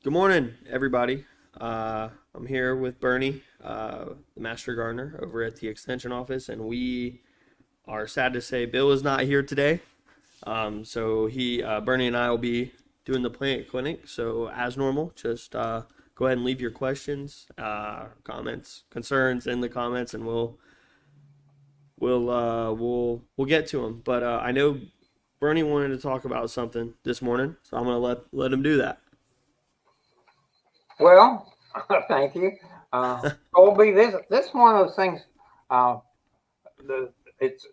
Good morning, everybody. I'm here with Bernie, the Master Gardener over at the Extension Office, and we are sad to say Bill is not here today. Bernie and I will be doing the plant clinic. So as normal, just go ahead and leave your questions, comments, concerns in the comments, and we'll get to them. But I know Bernie wanted to talk about something this morning, so I'm gonna let him do that. Well, thank you. Colby, this is one of those things. Uh, it's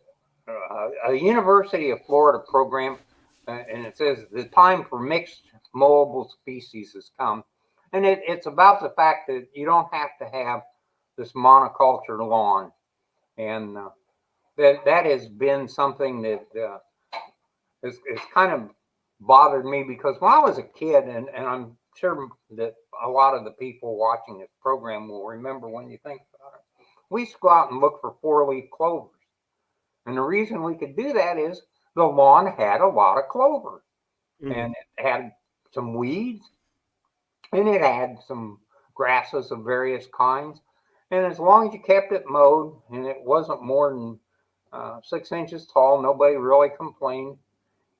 a University of Florida program, and it says the time for mixed mowable species has come, and it's about the fact that you don't have to have this monoculture lawn, and that has been something that is kind of bothered me because when I was a kid, and I'm sure that a lot of the people watching this program will remember when you think about it, we used to go out and look for four-leaf clovers. And the reason we could do that is the lawn had a lot of clover Mm. and it had some weeds and it had some grasses of various kinds. And as long as you kept it mowed and it wasn't more than 6 inches tall, nobody really complained.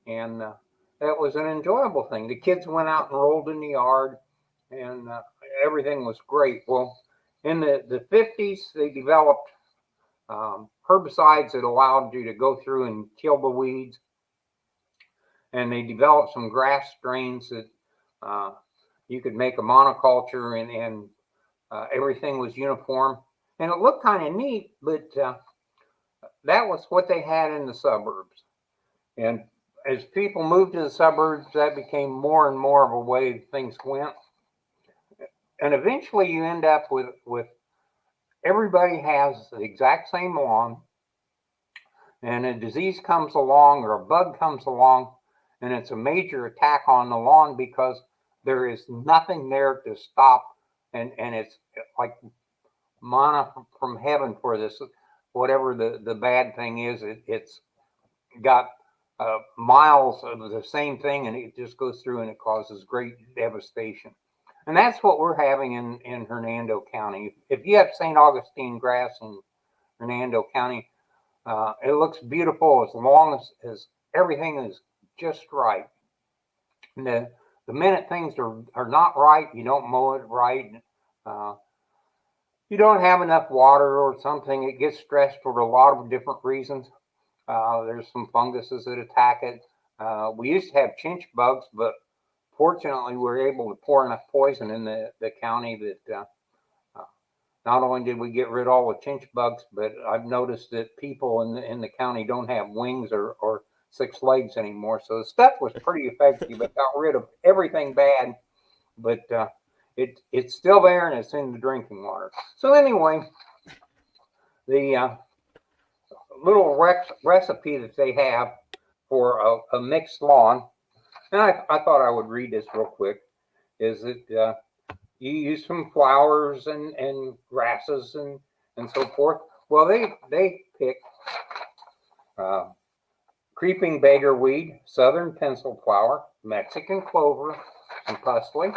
And that was an enjoyable thing. The kids went out and rolled in the yard, and everything was great. Well, in the 50s, they developed herbicides that allowed you to go through and kill the weeds, and they developed some grass strains that uh, you could make a monoculture, and everything was uniform. And it looked kind of neat, but that was what they had in the suburbs. And as people moved to the suburbs, that became more and more of a way things went. And eventually you end up with everybody has the exact same lawn, and a disease comes along or a bug comes along, and it's a major attack on the lawn because there is nothing there to stop. And it's like manna from heaven for this, whatever the bad thing is, it's got miles of the same thing, and it just goes through and it causes great devastation. And that's what we're having in Hernando County. If you have St. Augustine grass in Hernando County, it looks beautiful as long as everything is just right. And the minute things are not right, you don't mow it right, uh, you don't have enough water or something, it gets stressed for a lot of different reasons. There's some funguses that attack it. We used to have chinch bugs, but fortunately, we were able to pour enough poison in the county that not only did we get rid of all the chinch bugs, but I've noticed that people in the county don't have wings or six legs anymore. So the stuff was pretty effective. It got rid of everything bad, but it's still there and it's in the drinking water. So anyway, the little recipe that they have for a mixed lawn, and I thought I would read this real quick, is that you use some flowers and grasses and so forth. Well, they pick uh, creeping beggarweed, southern pencil flower, Mexican clover, some parsley,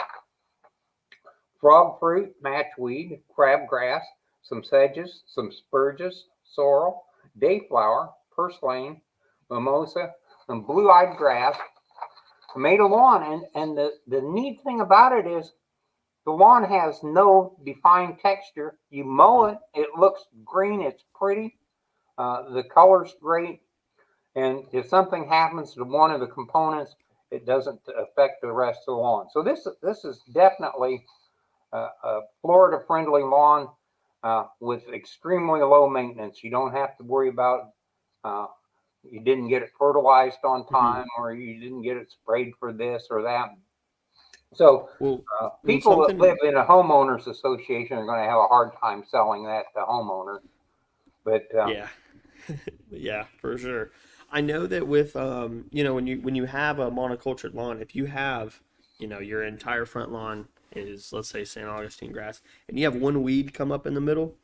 frog fruit, matchweed, crabgrass, some sedges, some spurges, sorrel, dayflower, purslane, mimosa, and blue-eyed grass. Made a lawn, and the neat thing about it is the lawn has no defined texture. You mow it, it looks green, it's pretty, the color's great, and if something happens to one of the components, it doesn't affect the rest of the lawn. So this is definitely a Florida friendly lawn with extremely low maintenance. You don't have to worry about uh, you didn't get it fertilized on Hmm. time or you didn't get it sprayed for this or that. So Well, people that something. live in a homeowners association are going to have a hard time selling that to homeowners. But Yeah. Yeah, for sure. I know that with when you have a monocultured lawn, if you have, your entire front lawn is, let's say, St. Augustine grass, and you have one weed come up in the middle,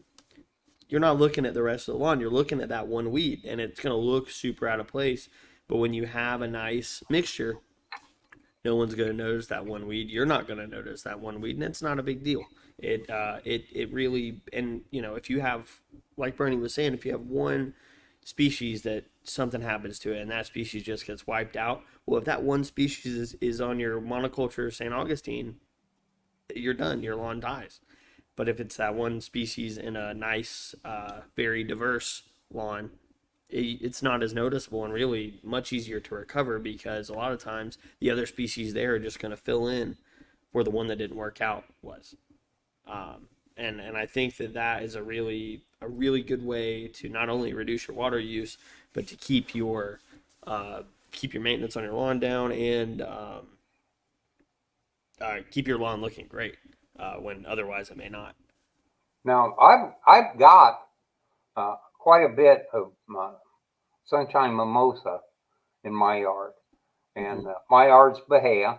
you're not looking at the rest of the lawn, you're looking at that one weed, and it's going to look super out of place. But when you have a nice mixture, No one's going to notice that one weed. You're not going to notice that one weed, and it's not a big deal. It really, and if you have, like Bernie was saying, if you have one species that something happens to it and that species just gets wiped out, well, if that one species is on your monoculture St. Augustine, you're done. Your lawn dies. But if it's that one species in a nice, very diverse lawn, it's not as noticeable and really much easier to recover because a lot of times the other species there are just going to fill in where the one that didn't work out was. And I think that is a really good way to not only reduce your water use, but to keep your maintenance on your lawn down and keep your lawn looking great when otherwise it may not. Now, I've got quite a bit of sunshine mimosa in my yard, and my yard's Bahia.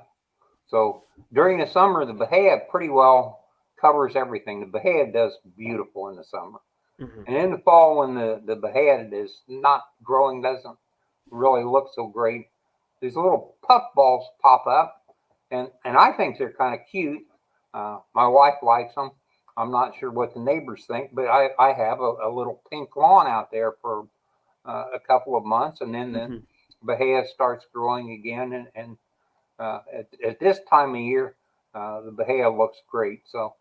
So during the summer, the Bahia pretty well covers everything. The Bahia does beautiful in the summer. Mm-hmm. And in the fall, when the Bahia is not growing, doesn't really look so great, these little puff balls pop up, and I think they're kind of cute. My wife likes them. I'm not sure what the neighbors think, but I have a little pink lawn out there for a couple of months, and then the Mm-hmm. Bahia starts growing again, and at this time of year, the Bahia looks great. So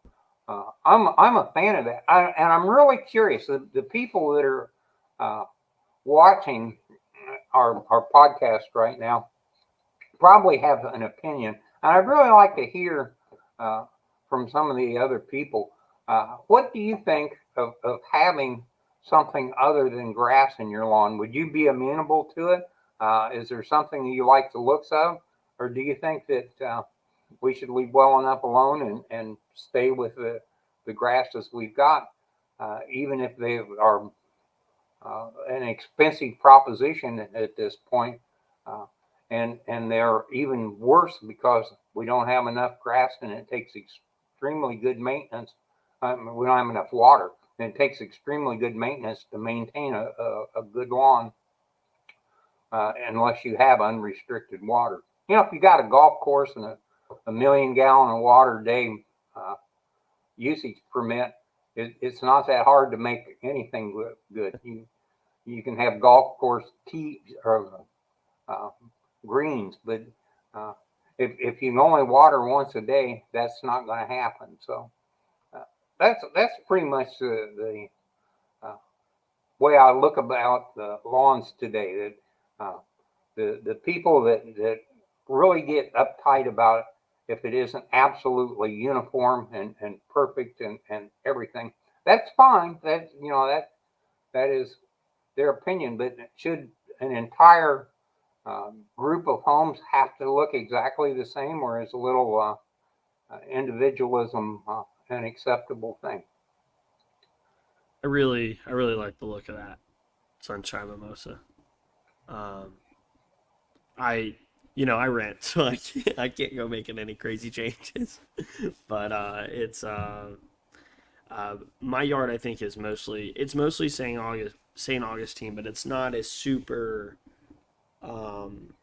I'm a fan of that, and I'm really curious. The people that are watching our podcast right now probably have an opinion, and I'd really like to hear from some of the other people. What do you think of having something other than grass in your lawn? Would you be amenable to it? Is there something that you like the looks of, or do you think that we should leave well enough alone and stay with the grasses we've got, even if they are an expensive proposition at this point, and they're even worse because we don't have enough grass and it takes extremely good maintenance. We don't have enough water, and it takes extremely good maintenance to maintain a good lawn, unless you have unrestricted water. If you got a golf course and a million-gallon of water a day usage permit, it's not that hard to make anything good. You can have golf course tees or greens, but if you can only water once a day, that's not going to happen. So that's pretty much the way I look about the lawns today. That the people that really get uptight about it, if it isn't absolutely uniform and perfect and everything, that's fine. That is their opinion. But should an entire group of homes have to look exactly the same, or is a little individualism an acceptable thing? I really like the look of that sunshine mimosa. Um, I rent, so I can't go making any crazy changes. But my yard I think is mostly St. Augustine, but it's not a super. Um,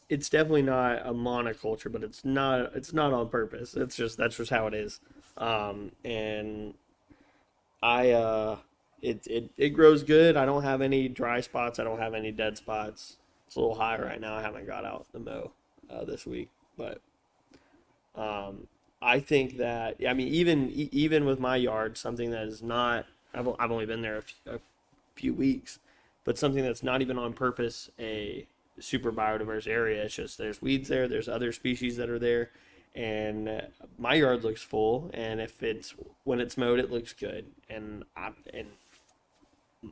it's definitely not a monoculture, but it's not on purpose. That's just how it is. And I it grows good. I don't have any dry spots. I don't have any dead spots. It's a little high right now. I haven't got out the mow this week, but um, I think that I mean even with my yard, something that is not I've only been there a few weeks, but something that's not even on purpose a super biodiverse area. It's just there's weeds there, there's other species that are there, and my yard looks full. And if it's when it's mowed, it looks good, and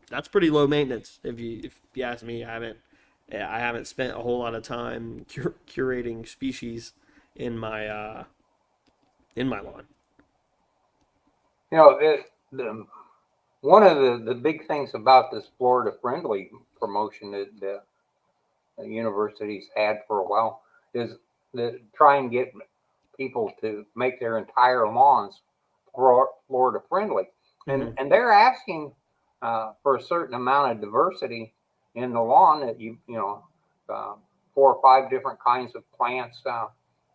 that's pretty low maintenance. If you ask me, I haven't spent a whole lot of time curating species in my in my lawn. The one of the big things about this Florida friendly promotion that the universities had for a while is to try and get people to make their entire lawns Florida friendly, and Mm-hmm. and they're asking for a certain amount of diversity in the lawn that you know 4 or 5 different kinds of plants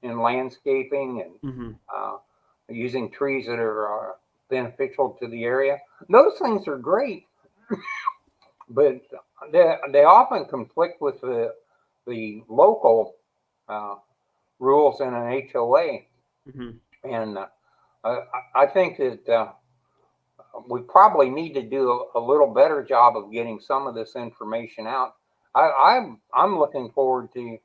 in landscaping, and Mm-hmm. using trees that are beneficial to the area. Those things are great, but they often conflict with the local uh, rules in an HOA, Mm-hmm. and I think that we probably need to do a little better job of getting some of this information out. I'm looking forward to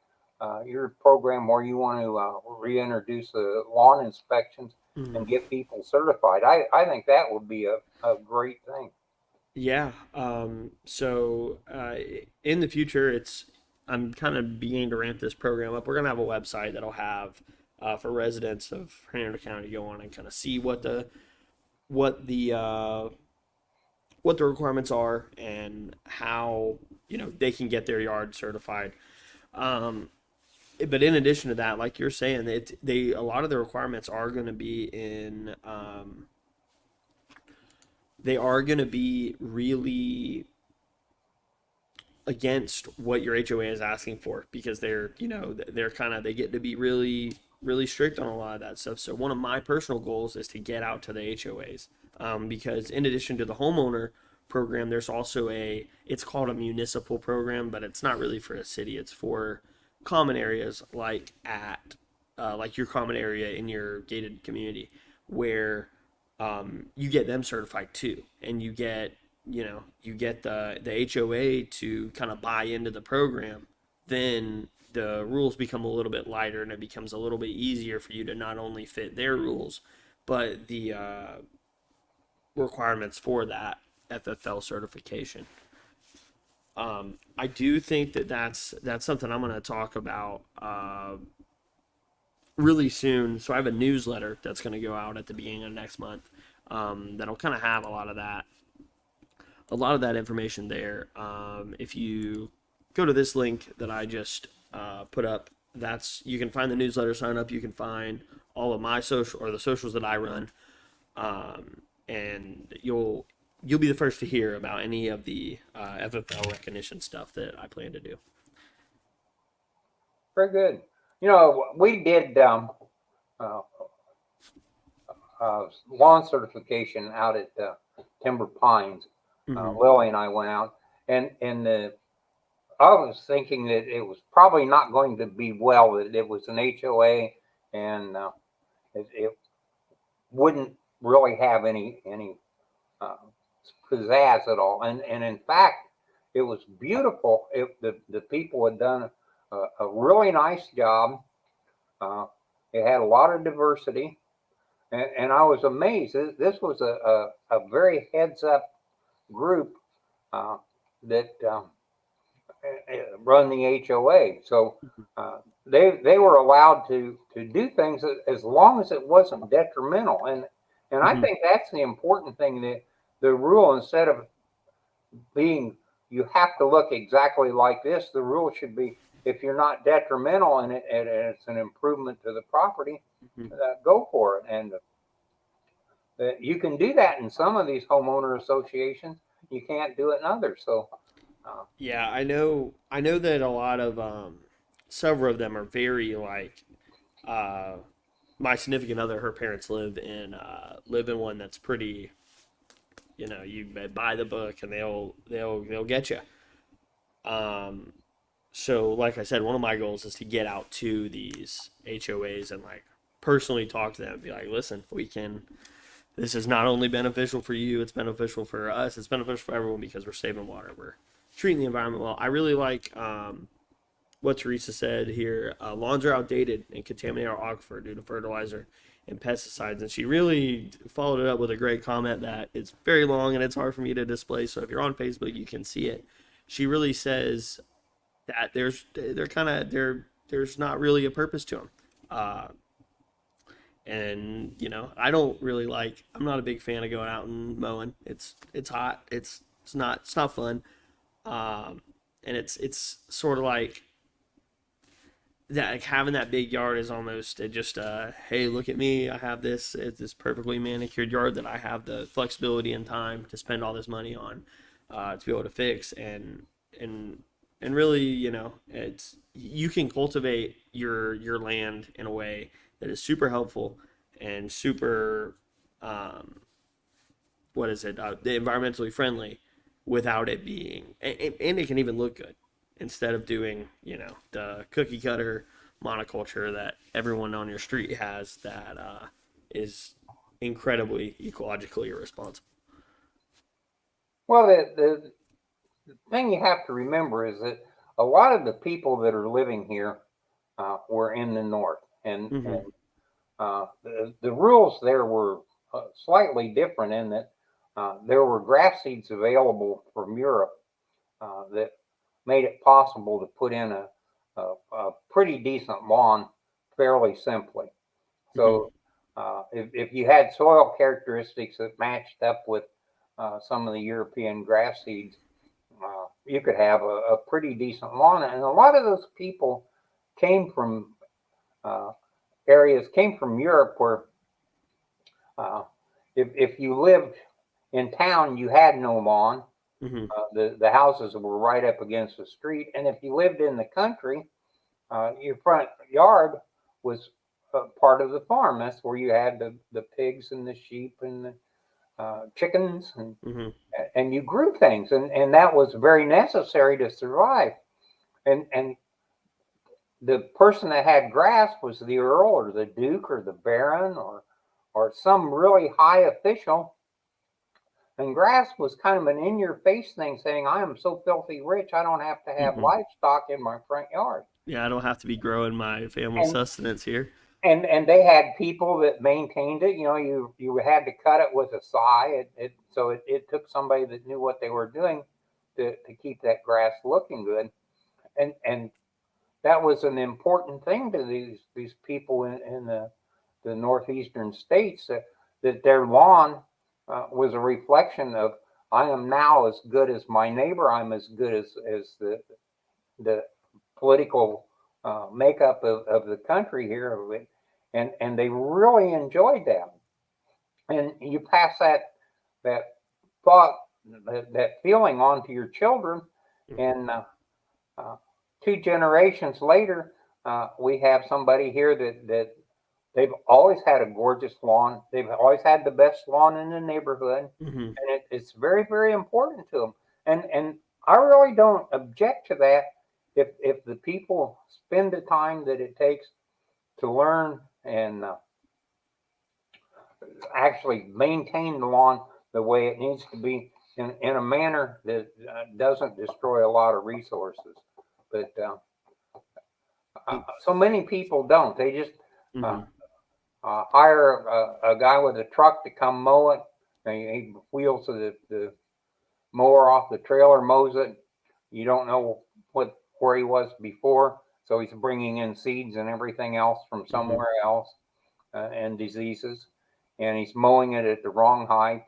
your program where you want to reintroduce the lawn inspections Mm-hmm. and get people certified. I think that would be a great thing. Yeah. So in the future, I'm kind of beginning to ramp this program up. We're gonna have a website that'll have for residents of Hernando County go on and kind of see what the uh, what the requirements are and how they can get their yard certified. Um, but in addition to that, like you're saying, they a lot of the requirements are going to be in they are going to be really against what your HOA is asking for because they're kind of they get to be really strict on a lot of that stuff. So one of my personal goals is to get out to the HOAs because in addition to the homeowner program, there's also it's called a municipal program, but it's not really for a city. It's for common areas like your common area in your gated community where you get them certified too, and you get the HOA to kind of buy into the program, then the rules become a little bit lighter and it becomes a little bit easier for you to not only fit their rules, but the requirements for that FFL certification. I do think that's something I'm going to talk about really soon. So I have a newsletter that's going to go out at the beginning of next month that'll kind of have a lot of that information there. If you go to this link that I just put up, you can find the newsletter sign up. You can find all of my social or the socials that I run, and you'll be the first to hear about any of the FFL recognition stuff that I plan to do. Very good. We did uh, lawn certification out at Timber Pines. Mm-hmm. Lily and I went out, and I was thinking that it was probably not going to be well. That it was an HOA, and it wouldn't really have any uh, pizzazz at all. And in fact, it was beautiful. The people had done a really nice job. Uh, it had a lot of diversity, and I was amazed. This was a very heads up group uh, that run the HOA. So they were allowed to do things as long as it wasn't detrimental. And I Mm-hmm. think that's the important thing, that the rule, instead of being you have to look exactly like this, the rule should be if you're not detrimental and it's an improvement to the property, Mm-hmm. go for it. And you can do that in some of these homeowner associations. You can't do it in others. So Yeah, I know. I know that a lot of several of them are very like uh, my significant other. Her parents live in one that's pretty. You buy the book and they'll get you. Um, so like I said, one of my goals is to get out to these HOAs and like personally talk to them and be like, listen, we can. This is not only beneficial for you, it's beneficial for us, it's beneficial for everyone because we're saving water, we're treating the environment well. I really like what Teresa said here. Lawns are outdated and contaminate our aquifer due to fertilizer and pesticides. And she really followed it up with a great comment that it's very long and it's hard for me to display. So if you're on Facebook, you can see it. She really says that there's not really a purpose to them. Uh, and I don't really I'm not a big fan of going out and mowing. It's hot. It's not fun. Um, and it's sort of like that, like having that big yard is almost just hey, look at me, I have this perfectly manicured yard that I have the flexibility and time to spend all this money on to be able to fix and And really, it's you can cultivate your land in a way that is super helpful and super what is it, environmentally friendly without it being, and it can even look good instead of doing, the cookie cutter monoculture that everyone on your street has that is incredibly ecologically irresponsible. Well, the thing you have to remember is that a lot of the people that are living here were in the north, Mm-hmm. and the rules there were slightly different in that there were grass seeds available from Europe that made it possible to put in a pretty decent lawn fairly simply. Mm-hmm. So if you had soil characteristics that matched up with some of the European grass seeds, you could have a pretty decent lawn. And a lot of those people came from uh, came from Europe where uh, if you lived in town, you had no lawn. Mm-hmm. The houses were right up against the street. And if you lived in the country, your front yard was part of the farm. That's where you had the pigs and the sheep and the chickens, Mm-hmm. and you grew things, and that was very necessary to survive. And the person that had grass was the earl or the duke or the baron or some really high official. And grass was kind of an in your face thing, saying, I am so filthy rich, I don't have to have Mm-hmm. livestock in my front yard. Yeah, I don't have to be growing my family And sustenance here. and they had people that maintained it. You had to cut it with a scythe. So it took somebody that knew what they were doing to keep that grass looking good. And that was an important thing to these people in the northeastern states, that their lawn was a reflection of, I am now as good as my neighbor. I'm as good as the political makeup of the country here, and they really enjoyed that. And you pass that thought, that feeling on to your children, Mm-hmm. and uh, two generations later, we have somebody here that they've always had a gorgeous lawn. They've always had the best lawn in the neighborhood, Mm-hmm. and it's very, very important to them. And I really don't object to that if the people spend the time that it takes to learn and actually maintain the lawn the way it needs to be in a manner that doesn't destroy a lot of resources. But so many people don't. They just uh, Mm-hmm. hire a guy with a truck to come mow it. He wheels the mower off the trailer, mows it. You don't know where he was before, so he's bringing in seeds and everything else from Mm-hmm. somewhere else, and diseases, and he's mowing it at the wrong height.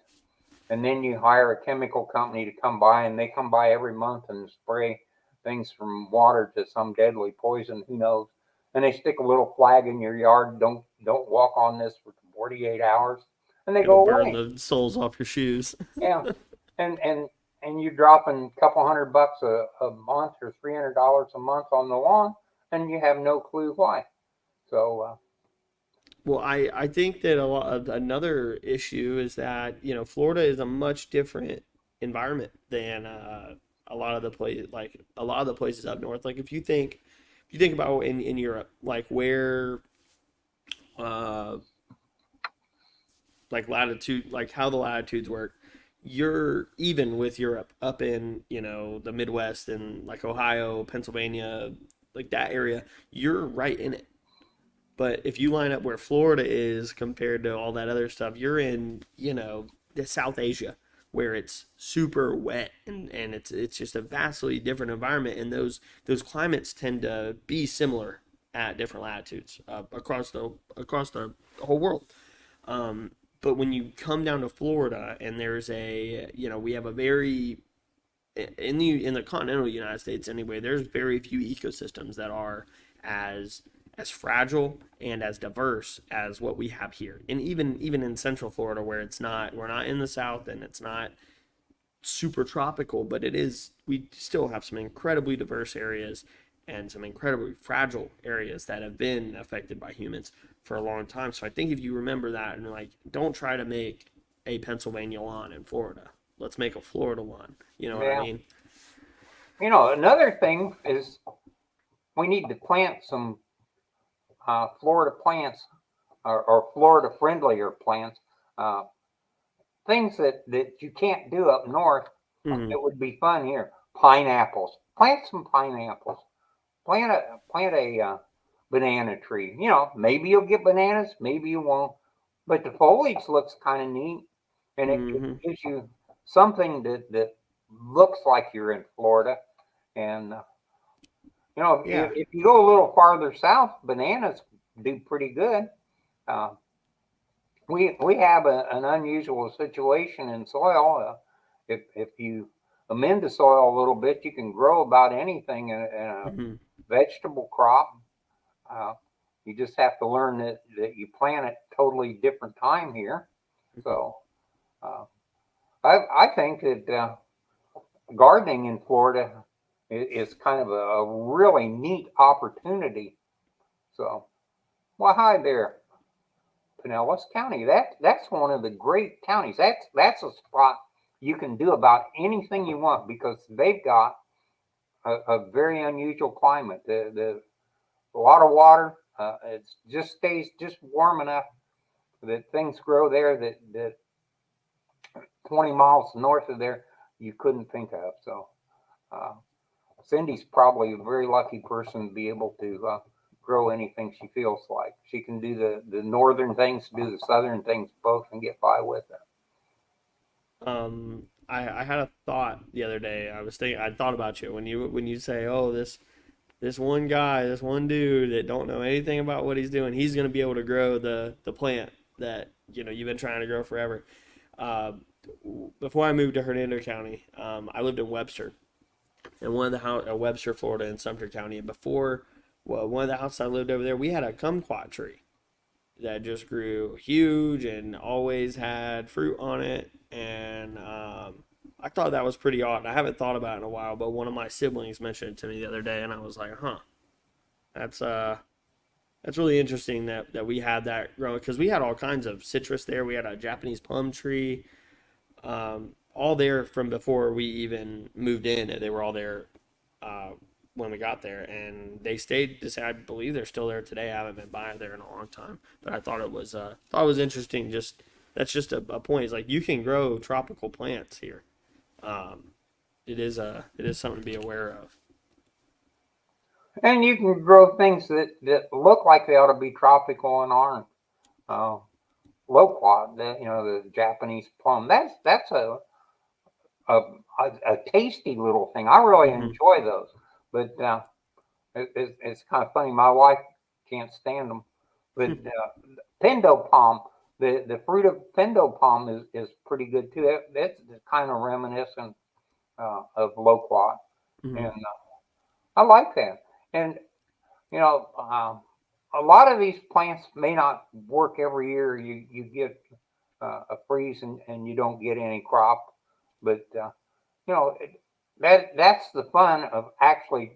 And then you hire a chemical company to come by, and they come by every month and spray things from water to some deadly poison, who knows. And they stick a little flag in your yard, don't walk on this for 48 hours, and they It'll go burn away. the soles off your shoes. Yeah. And you're dropping a couple $100 a month or $300 a month on the lawn, and you have no clue why. So Well, I think that a lot of another issue is that, Florida is a much different environment than a lot of the places up north. Like if you think about in Europe, like where uh like latitude, like how the latitudes work, you're even with Europe up in, the Midwest and like Ohio, Pennsylvania, like that area, you're right in it. But if you line up where Florida is compared to all that other stuff, you're in, the South Asia where it's super wet and it's just a vastly different environment, and those climates tend to be similar at different latitudes across the whole world. But when you come down to Florida and we have a very in the continental United States anyway, there's very few ecosystems that are as fragile and as diverse as what we have here. And even in Central Florida, where we're not in the South, and it's not super tropical, but it is, we still have some incredibly diverse areas and some incredibly fragile areas that have been affected by humans for a long time. So I think if you remember that, and like, don't try to make a Pennsylvania lawn in Florida. Let's make a Florida lawn. You know what I Yeah. mean? Another thing is we need to plant some Florida plants, or Florida friendlier plants. Uh, Things that you can't do up north. Mm-hmm. It would be fun here. Pineapples. Plant some pineapples. Plant a banana tree. Maybe you'll get bananas, maybe you won't. But the foliage looks kind of neat, and it Mm-hmm. gives you something that looks like you're in Florida. And Yeah. if you go a little farther south, bananas do pretty good. Uh, we have an unusual situation in soil. If you amend the soil a little bit, you can grow about anything in a Mm-hmm. vegetable crop. Uh, you just have to learn that you plant at totally different time here. So uh, I think that gardening in Florida is kind of a really neat opportunity. So, well, hi there, Pinellas County. That's one of the great counties. That's a spot you can do about anything you want because they've got a very unusual climate. The a lot of water. It just stays just warm enough that things grow there that 20 miles north of there you couldn't think of. So uh, Cindy's probably a very lucky person to be able to grow anything she feels like. She can do the northern things, do the southern things both, and get by with it. I had a thought the other day. I thought about you when you say, oh, this one guy, this one dude that don't know anything about what he's doing, he's going to be able to grow the plant that you've been trying to grow forever. Uh, Before I moved to Hernando County, I lived in Webster, and one of the house, Webster, Florida, in Sumter County. And before, well, one of the houses I lived over there, we had a kumquat tree that just grew huge and always had fruit on it. And I thought that was pretty odd. I haven't thought about it in a while, but one of my siblings mentioned it to me the other day, and I was like, huh, that's that's really interesting that we had that growing because we had all kinds of citrus there. We had a Japanese plum tree, all there from before we even moved in. They were all there uh, when we got there, and they stayed. I believe they're still there today. I haven't been by there in a long time, but I thought it was interesting. Just that's just a point. It's like you can grow tropical plants here. Um, it is something to be aware of. And you can grow things that look like they ought to be tropical and aren't. Uh, Loquat, the Japanese plum. That's a, a tasty little thing. I really Hmm. enjoy those, but it's kind of funny. My wife can't stand them, but pindo palm, the fruit of pindo palm is pretty good too. That's kind of reminiscent of loquat, Hmm. and I like that. And you know, a lot of these plants may not work every year. You get a freeze and you don't get any crop, but you know that's the fun of actually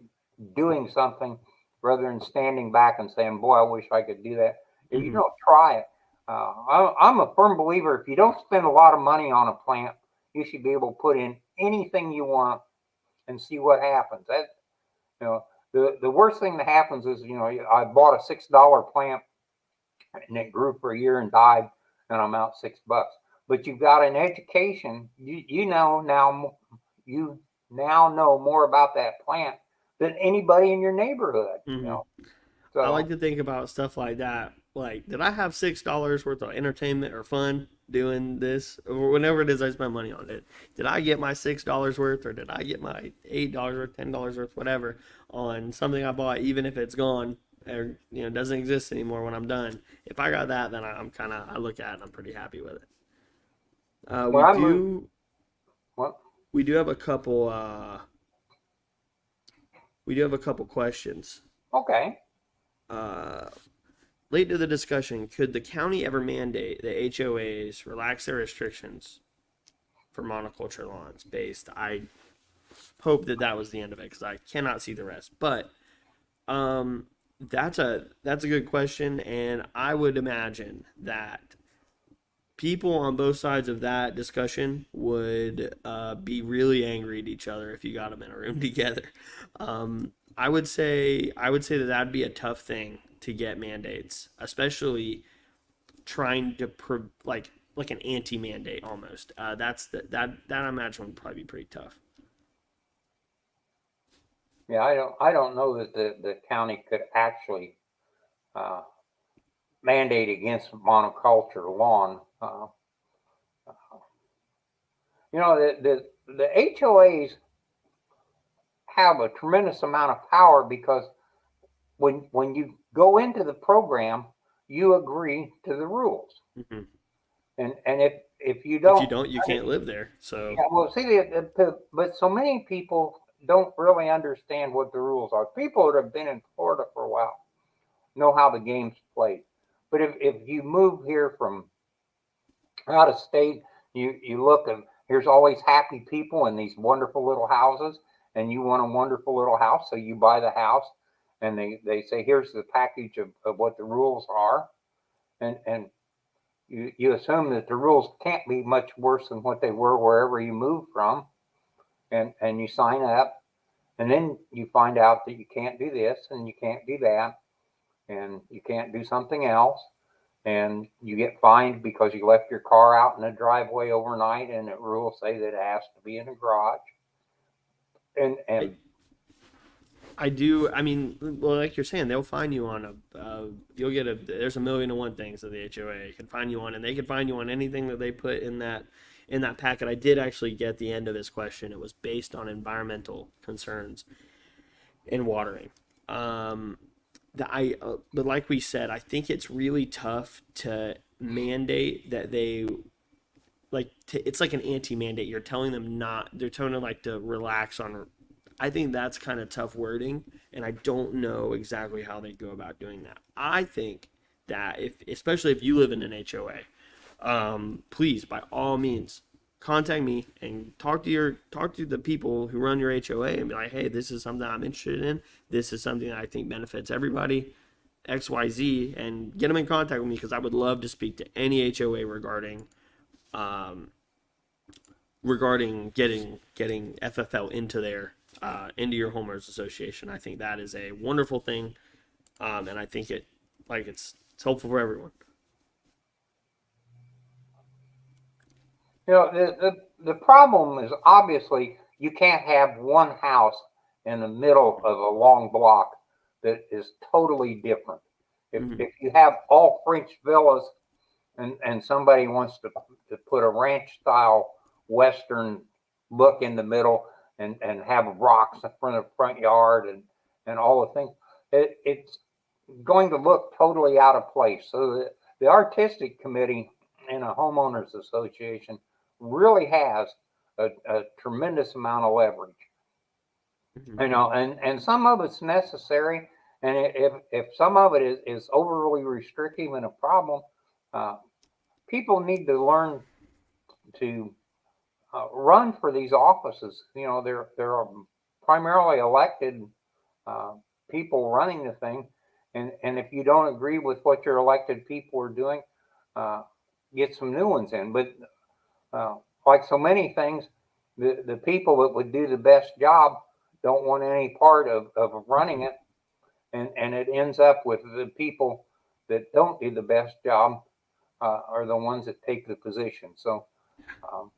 doing something rather than standing back and saying, "Boy, I wish I could do that." If you Hmm. don't try it, I'm a firm believer. If you don't spend a lot of money on a plant, you should be able to put in anything you want and see what happens. You know, the worst thing that happens is I bought a $6 plant and it grew for a year and died, and I'm out $6. But you've got an education. You now know more about that plant than anybody in your neighborhood. Hmm. I like So to think about stuff like that. Like, did I have $6 worth of entertainment or fun doing this, or whenever it is I spend money on it? Did I get my $6 worth, or did I get my $8 worth, $10 worth, whatever, on something I bought, even if it's gone or doesn't exist anymore when I'm done? If I got that, then I look at it and I'm pretty happy with it. Uh, we when I moved, do well, we do have a couple questions. okay. Uh, Late to the discussion, could the county ever mandate the HOAs relax their restrictions? for monoculture lawns based. I hope that that was the end of it because I cannot see the rest. But that's a good question, and I would imagine that people on both sides of that discussion would be really angry at each other if you got them in a room together. I would say that that'd be a tough thing to get mandates, especially trying to like an anti-mandate almost. That I imagine would probably be pretty tough. Yeah, I don't know that the county could actually uh, mandate against monoculture lawn. The HOAs have a tremendous amount of power because when you go into the program, you agree to the rules, Mm-hmm. and if you If you don't, don't, you can't live there. So yeah, well, see, but so many people don't really understand what the rules are. People that have been in Florida for a while know how the game's played. But if you move here from out of state, you look and here's always happy people in these wonderful little houses, and you want a wonderful little house, so you buy the house, and they say here's the package of what the rules are, and you assume that the rules can't be much worse than what they were wherever you move from, and you sign up, and then you find out that you can't do this and you can't do that, and you can't do something else, and you get fined because you left your car out in the driveway overnight, and the rules say that it has to be in a garage. And I, and I do. I mean, well, like you're saying, they'll find you on you'll get there's a million and one things that the HOA can find you on, and they can find you on anything that they put in that packet. I did actually get the end of his question. It was based on environmental concerns in watering. But like we said, I think it's really tough to mandate that they it's like an anti-mandate. You're telling them not. They're telling them like to relax on. I think that's kind of tough wording, and I don't know exactly how they go about doing that. I think that especially if you live in an HOA, please by all means contact me and talk to the people who run your HOA and be like, hey, this is something I'm interested in. This is something that I think benefits everybody. XYZ, and get them in contact with me because I would love to speak to any HOA um, regarding getting FFL into your homeowners association. I think that is a wonderful thing, and I think it's helpful for everyone. the problem is obviously you can't have one house in the middle of a long block that is totally different. If Mm-hmm. if you have all French villas and somebody wants to put a ranch style western look in the middle and have rocks in front of the front yard and all the things, it's going to look totally out of place. So the artistic committee in a homeowners association really has a tremendous amount of leverage, Mm-hmm. and some of it's necessary. And if some of it is overly restrictive and a problem, uh, people need to learn to run for these offices. They're primarily elected uh, people running the thing, and if you don't agree with what your elected people are doing, uh, get some new ones in. But uh, like so many things, the people that would do the best job don't want any part of running it, and it ends up with the people that don't do the best job are the ones that take the position. So um,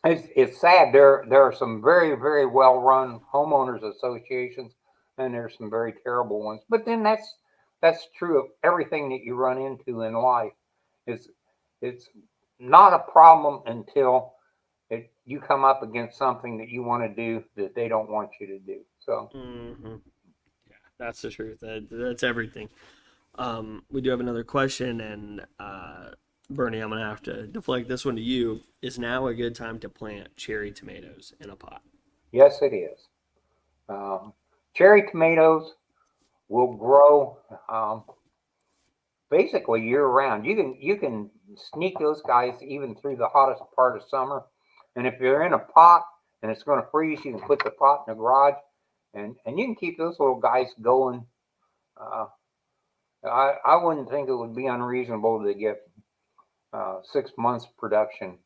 it's sad. There are some very very well run homeowners associations, and there's some very terrible ones. But then that's true of everything that you run into in life. It's it's not a problem until you come up against something that you want to do that they don't want you to do. So Mm-hmm. That's the truth. That's everything. We do have another question, and Bernie, I'm gonna have to deflect this one to you. Is now a good time to plant cherry tomatoes in a pot? yes, it is. Um, Cherry tomatoes will grow basically year round. You can sneak those guys even through the hottest part of summer, And if you're in a pot and it's going to freeze, you can put the pot in the garage, and you can keep those little guys going. Uh, I wouldn't think it would be unreasonable to get 6 months production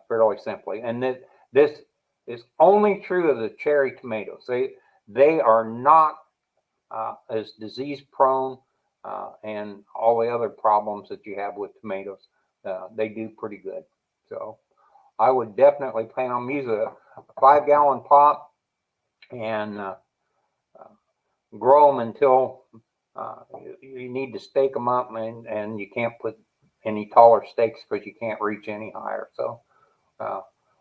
fairly simply. And this is only true of the cherry tomatoes. They are not as disease prone and all the other problems that you have with tomatoes. They do pretty good. So I would definitely plan on using a 5-gallon pot and grow them until you need to stake them up, and you can't put any taller stakes because you can't reach any higher. So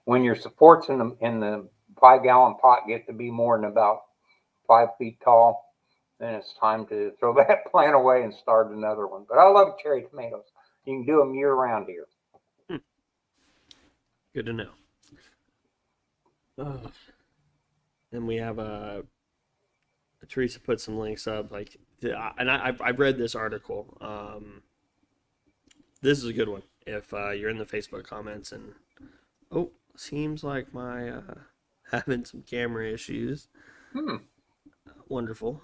when your supports in the 5-gallon pot get to be more than about 5 feet tall, then it's time to throw that plant away and start another one. But I love cherry tomatoes. You can do them year round here. Good to know. And we have Teresa put some links up, like, and I've read this article. This is a good one. If you're in the Facebook comments, and seems like my having some camera issues. Wonderful.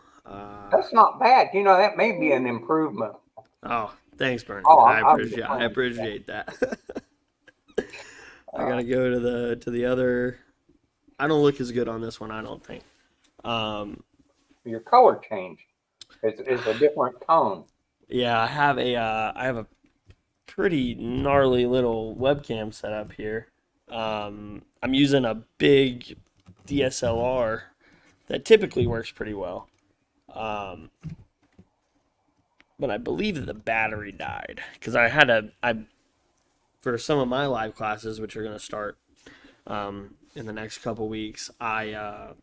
That's not bad. That may be an improvement. Oh, thanks, Bernie. Oh, I appreciate that. I gotta go to the other. I don't look as good on this one, I don't think. Your color changed. It's a different tone. Yeah, I have a pretty gnarly little webcam set up here. I'm using a big DSLR that typically works pretty well. But I believe that the battery died because for some of my live classes, which are going to start in the next couple weeks, I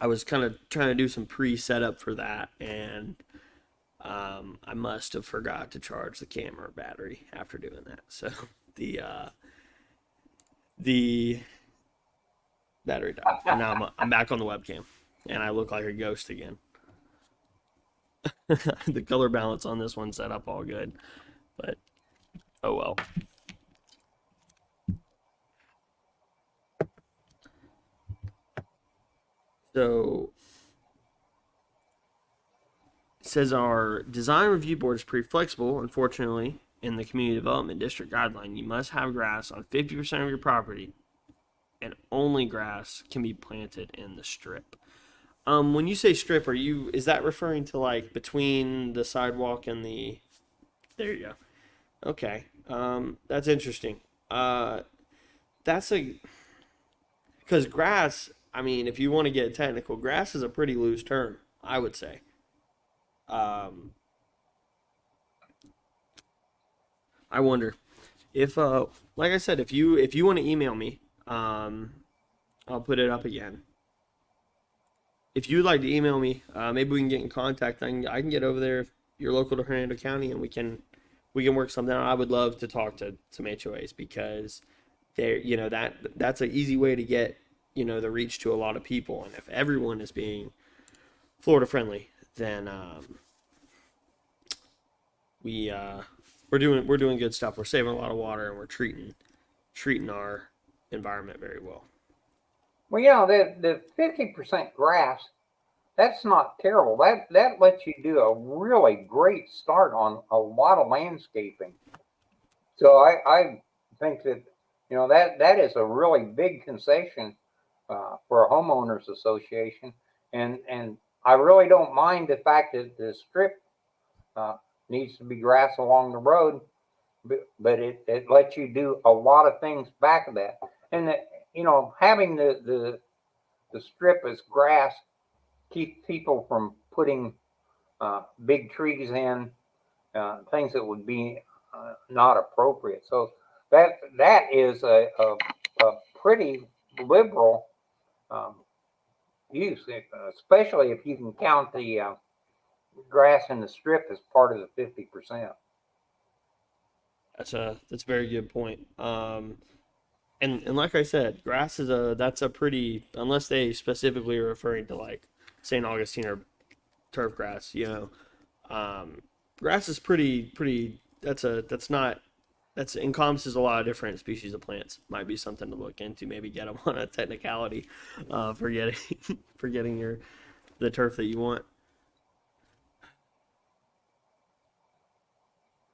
was kind of trying to do some pre-setup for that, and I must have forgot to charge the camera battery after doing that. So the battery died, and now I'm back on the webcam, and I look like a ghost again. The color balance on this one set up all good, but oh well. So it says our design review board is pretty flexible. Unfortunately, in the community development district guideline, you must have grass on 50% of your property, and only grass can be planted in the strip. When you say strip, is that referring to like between the sidewalk and the? There you go. Okay. That's interesting. That's because grass. I mean, if you want to get technical, grass is a pretty loose term, I would say. I wonder if, like I said, if you want to email me, I'll put it up again. If you'd like to email me, maybe we can get in contact. I can get over there if you're local to Hernando County, and we can work something out. I would love to talk to some HOAs because that's an easy way to get the reach to a lot of people. And if everyone is being Florida friendly, then we're doing good stuff. We're saving a lot of water, and we're treating our environment very well. Well, the 50% grass, that's not terrible. That lets you do a really great start on a lot of landscaping. So I think that that is a really big concession for a homeowners association, and I really don't mind the fact that the strip needs to be grass along the road, but it lets you do a lot of things back of that, and having the strip as grass keeps people from putting big trees in, things that would be not appropriate. So that is a pretty liberal use, especially if you can count the grass in the strip as part of the 50%. That's a very good point. And like I said, grass is that's a pretty, unless they specifically are referring to like St. Augustine or turf grass, grass is pretty that's That's encompasses a lot of different species of plants. Might be something to look into. Maybe get them on a technicality for getting for getting your the turf that you want.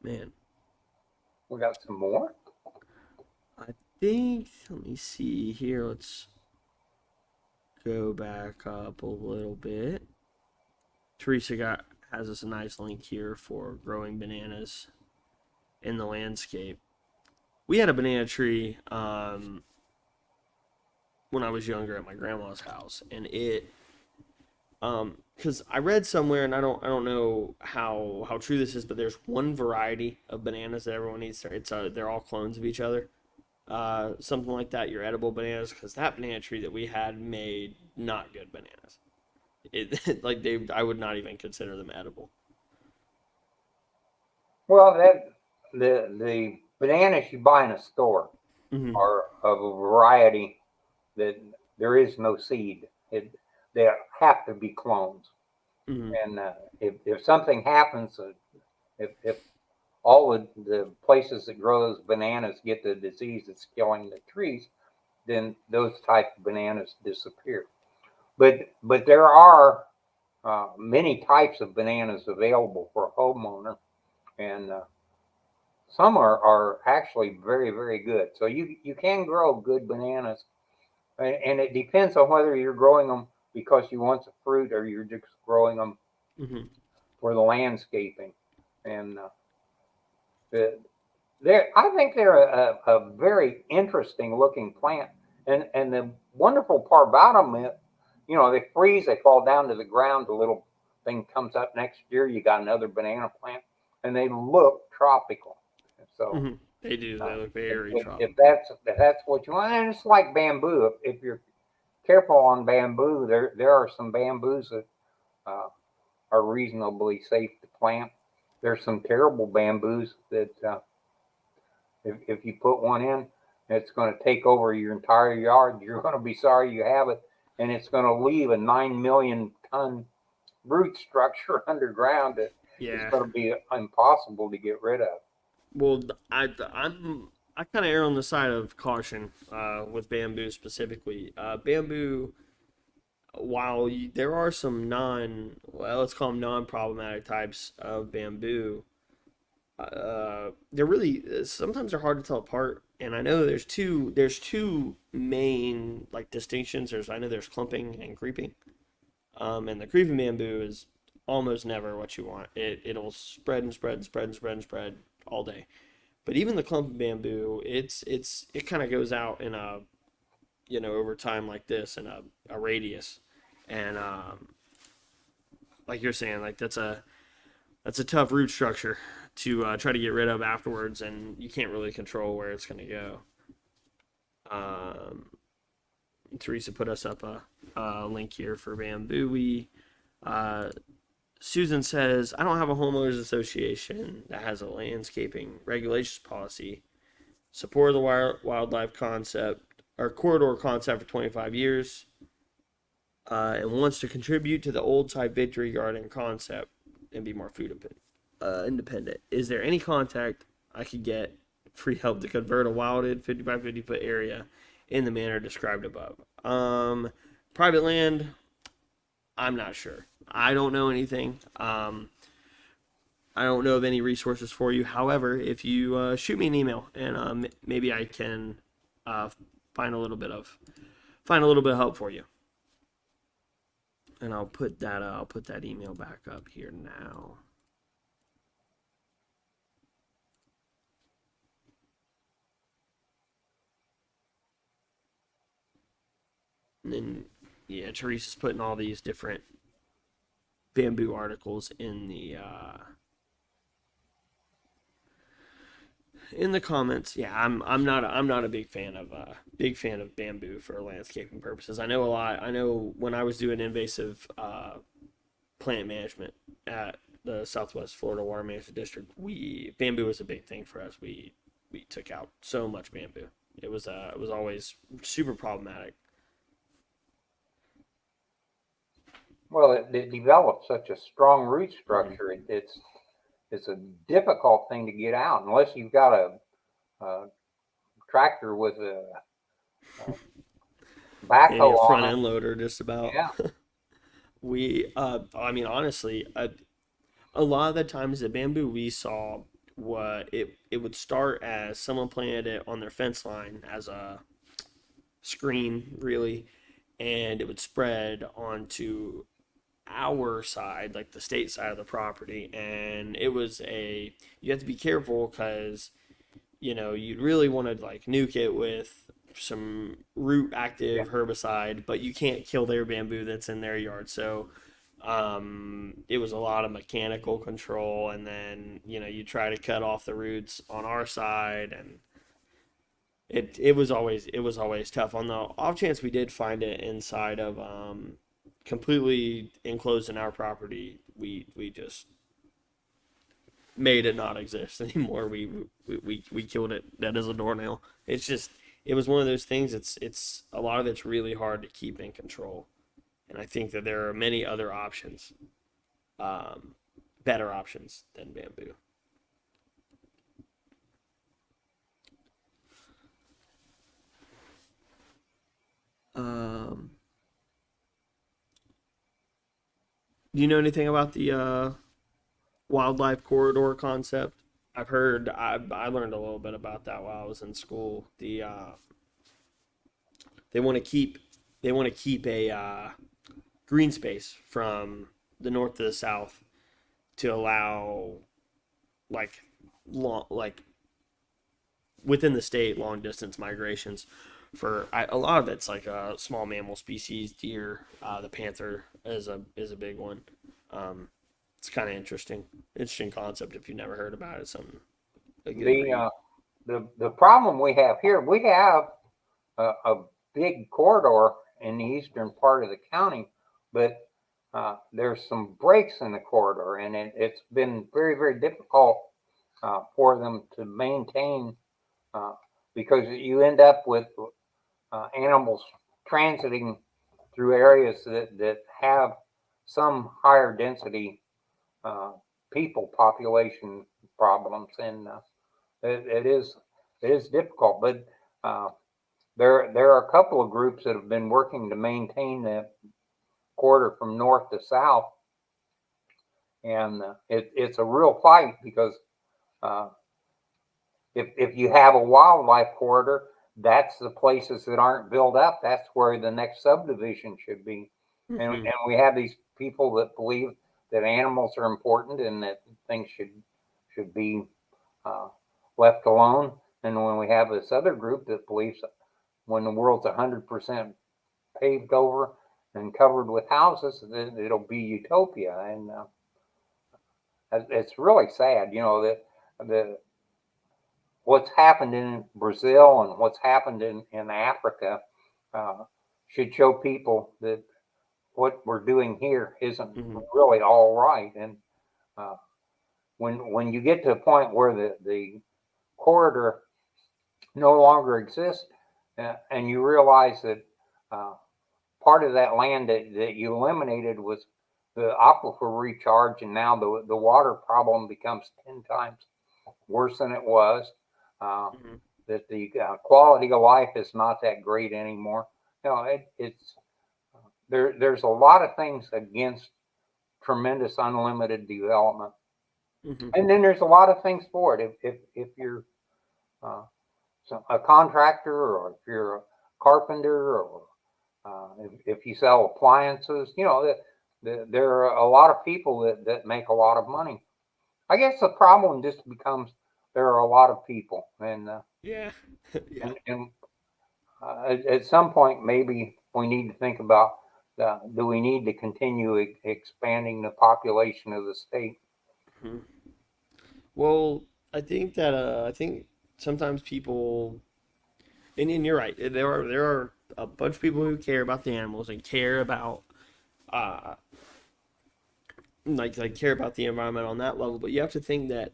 Man, We got some more. I think. Let me see here. Let's go back up a little bit. Teresa has us a nice link here for growing bananas in the landscape. We had a banana tree when I was younger at my grandma's house, and it because I read somewhere, and I don't know how true this is, but there's one variety of bananas that everyone eats. They're all clones of each other, something like that. Your edible bananas, because that banana tree that we had made not good bananas. It like I would not even consider them edible. Well, that the bananas you buy in a store Mm-hmm. are of a variety that there is no seed. They have to be clones. Mm-hmm. And if something happens, if all the places that grow those bananas get the disease that's killing the trees, then those type of bananas disappear. But there are many types of bananas available for a homeowner, and some are actually very, very good. So you can grow good bananas, and it depends on whether you're growing them because you want the fruit or you're just growing them Mm-hmm. for the landscaping. And the, I think they're a very interesting looking plant. And the wonderful part about them is, they freeze, they fall down to the ground, the little thing comes up next year, you got another banana plant, and they look tropical. So Mm-hmm. They do. They look very if tropical. that's what you want, and it's like bamboo. If you're careful on bamboo, there are some bamboos that uh, are reasonably safe to plant. There's some terrible bamboos that if you put one in, it's going to take over your entire yard. You're going to be sorry you have it, and it's going to leave a 9 million ton root structure underground that is Yeah. going to be impossible to get rid of. Well, I kind of err on the side of caution with bamboo specifically. Bamboo, while there are some let's call them non-problematic types of bamboo, they're really sometimes they're hard to tell apart. And I know there's two main like distinctions. I know there's clumping and creeping. And the creeping bamboo is almost never what you want. It'll spread and spread and spread and spread and spread all day. But even the clump of bamboo, it kind of goes out in a over time like this in a radius, and like you're saying, like that's a tough root structure to try to get rid of afterwards, and you can't really control where it's going to go. Um, Teresa put us up a link here for bamboo. Uh, Susan says, I don't have a homeowners association that has a landscaping regulations policy. Support the wildlife concept or corridor concept for 25 years, and wants to contribute to the old type victory garden concept and be more food independent. Is there any contact I could get free help to convert a wilded 50 by 50 foot area in the manner described above? Private land, I'm not sure. I don't know anything. I don't know of any resources for you. However, if you shoot me an email, and maybe I can uh, find a little bit of help for you, and I'll put that email back up here now. And then yeah, Teresa's putting all these different bamboo articles in the comments. Yeah, I'm not a big fan of bamboo for landscaping purposes. I know a lot. I know when I was doing invasive plant management at the Southwest Florida Water Management District, we bamboo was a big thing for us. We took out so much bamboo. It was always super problematic. Well, it develops such a strong root Mm-hmm. structure. It's a difficult thing to get out unless you've got a tractor with a Any a backhoe front on it. end loader, just about. Yeah, I mean, honestly, a lot of the times the bamboo we saw, what it would start as someone planted it on their fence line as a screen, really, and it would spread onto our side, like the state side of the property, and it was a you have to be careful because you'd really want to like nuke it with some root yeah. active herbicide, but you can't kill their bamboo that's in their yard. So it was a lot of mechanical control, and then you try to cut off the roots on our side, and it was always tough. On the off chance we did find it inside of completely enclosed in our property, we just made it not exist anymore. We killed it dead as a doornail. It's just it was one of those things. It's a lot of it's really hard to keep in control, and I think that there are many other options, um, better options than bamboo. Um, do you know anything about the wildlife corridor concept? I learned a little bit about that while I was in school. They want to keep they want to keep a green space from the north to the south to allow like like within the state long distance migrations for a lot of it's like small mammal species, deer, the panther is a big one. Um, it's kind of interesting concept if you've never heard about it. It's something a good The read. the problem we have here, we have a big corridor in the eastern part of the county, but there's some breaks in the corridor, and it's been very, very difficult for them to maintain uh, because you end up with animals transiting through areas that have some higher density uh, people population problems, and it, it is it is difficult. But uh, there are a couple of groups that have been working to maintain the corridor from north to south, and it's a real fight because uh, if you have a wildlife corridor, that's the places that aren't built up. That's where the next subdivision should be. And Mm-hmm. we have these people that believe that animals are important and that things should be uh, left alone. And when we have this other group that believes that when the world's 100% paved over and covered with houses, it'll be utopia. And it's really sad, that the what's happened in Brazil and what's happened in Africa uh, should show people that what we're doing here isn't Mm-hmm. really all right. And uh, when you get to a point where the corridor no longer exists, and you realize that uh, part of that land that you eliminated was the aquifer recharge, and now the water problem becomes 10 times worse than it was. Uh, Mm-hmm. that the quality of life is not that great anymore. It's there's a lot of things against tremendous unlimited development, Mm-hmm. and then there's a lot of things for it. If you're uh, a contractor, or if you're a carpenter, or if you sell appliances, there are a lot of people that make a lot of money. I guess the problem just becomes there are a lot of people, Yeah. Yeah. and at some point, maybe we need to think about do we need to continue expanding the population of the state? Mhm. Well, I think sometimes people, and you're right. There are a bunch of people who care about the animals and care about uh like care about the environment on that level. But you have to think that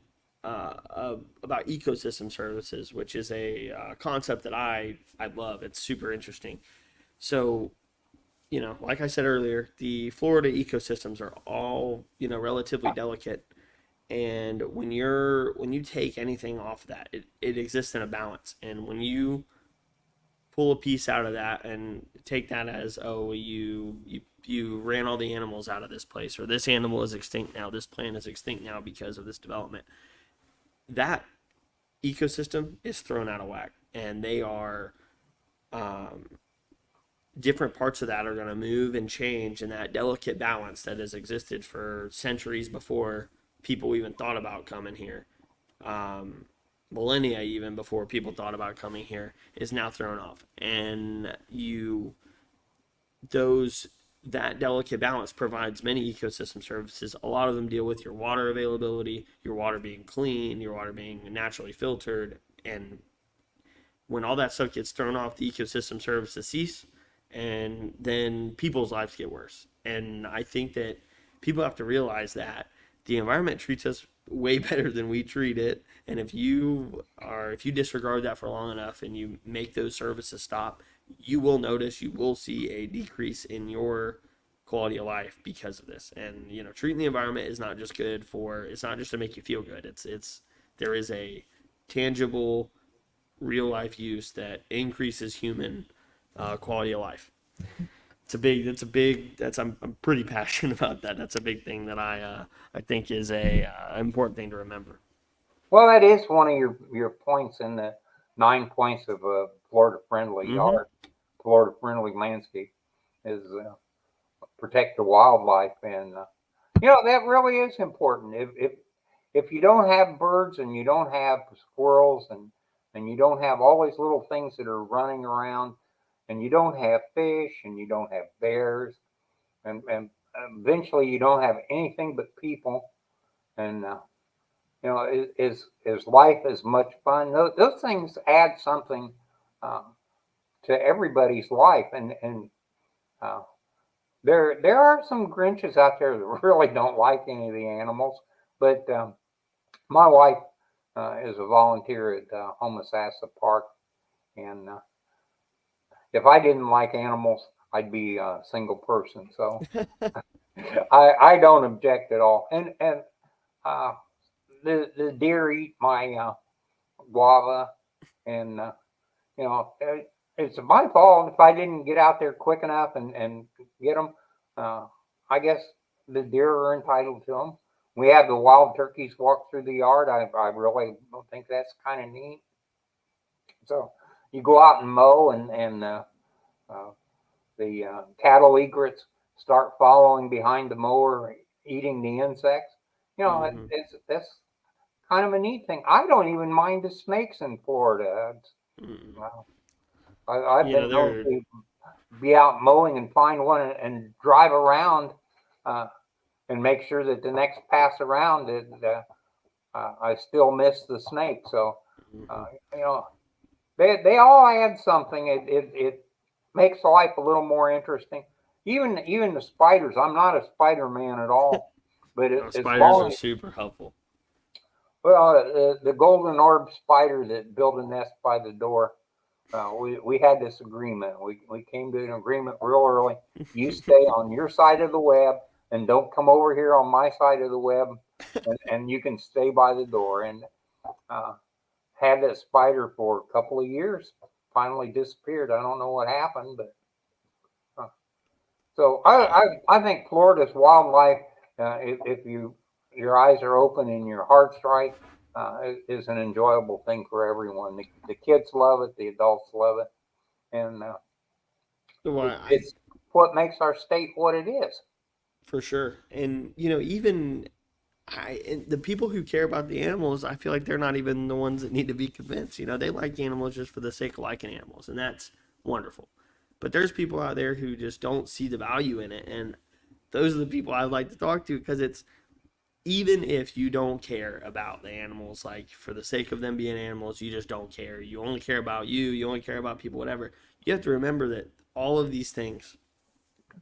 about ecosystem services, which is a concept that I love. It's super interesting. So like I said earlier, the Florida ecosystems are all relatively delicate, And when you take anything off that, it exists in a balance. And when you pull a piece out of that and take that as, oh, you ran all the animals out of this place, or this animal is extinct now, this plant is extinct now because of this development, that ecosystem is thrown out of whack. And they are, um, different parts of that are going to move and change, and that delicate balance that has existed for centuries before people even thought about coming here, um, millennia even before people thought about coming here, is now thrown off. And those that delicate balance provides many ecosystem services. A lot of them deal with your water availability, your water being clean, your water being naturally filtered. And when all that stuff gets thrown off, the ecosystem services cease, and then people's lives get worse. And I think that people have to realize that the environment treats us way better than we treat it. And if you disregard that for long enough and you make those services stop, you will see a decrease in your quality of life because of this. And treating the environment is not just good for, it's not just to make you feel good. It's there is a tangible, real life use that increases human quality of life. I'm pretty passionate about that. That's a big thing that I think is a important thing to remember. Well, that is one of your points in the 9 points of a Florida friendly Mm-hmm. yard, Florida friendly landscape is protect the wildlife, and that really is important. If you don't have birds and you don't have squirrels and you don't have all these little things that are running around, and you don't have fish and you don't have bears, and eventually you don't have anything but people, and is life as much fun? Those things add something uh, to everybody's life, and uh, there are some Grinches out there that really don't like any of the animals, but my wife is a volunteer at Homosassa Park, and if I didn't like animals, I'd be a single person. So I don't object at all. And uh, the deer eat my guava, and it's my fault if I didn't get out there quick enough and get them. Uh, I guess the deer are entitled to them. We have the wild turkeys walk through the yard. I really don't think that's kind of neat. So you go out and mow, and uh, the cattle egrets start following behind the mower, eating the insects. Mm-hmm. That's kind of a neat thing. I don't even mind the snakes in Florida. Mm. Well, I've been known They're to be out mowing and find one and drive around uh, and make sure that the next pass around I still miss the snake. So mm-hmm. uh, you know they all add something. It makes life a little more interesting. Even the spiders. I'm not a spider man at all, but as Spiders are long as super helpful. the golden orb spider that built a nest by the door. We had this agreement. We came to an agreement real early. You stay on your side of the web and don't come over here on my side of the web, and you can stay by the door. And uh, had that spider for a couple of years. Finally disappeared. I don't know what happened, but uh, so Uh, I think Florida's wildlife, if your eyes are open and your heart's right, is an enjoyable thing for everyone. The kids love it, the adults love it, and well, it's what makes our state what it is. for sure. And even and the people who care about the animals, I feel like they're not even the ones that need to be convinced. They like animals just for the sake of liking animals, and that's wonderful. But there's people out there who just don't see the value in it, and those are the people I'd like to talk to, because it's, even if you don't care about the animals, like for the sake of them being animals, you just don't care. You only care about you only care about people, whatever. You have to remember that all of these things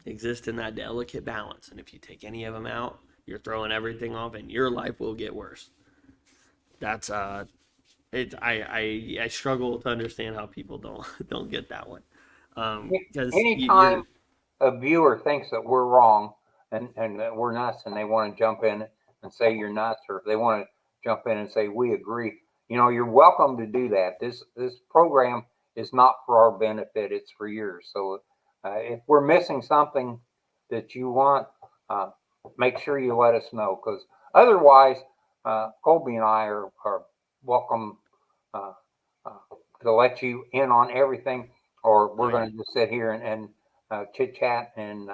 exist in that delicate balance. And if you take any of them out, you're throwing everything off and your life will get worse. That's it. I struggle to understand how people don't get that one. Because you, Anytime are a viewer thinks that we're wrong and that we're nuts and they want to jump in, and say you're nuts, or if they want to jump in and say we agree, you're welcome to do that. This program is not for our benefit; it's for yours. So if we're missing something that you want, make sure you let us know, because otherwise, Colby and I are welcome uh, uh, to let you in on everything, or we're going to just sit here and chit chat. And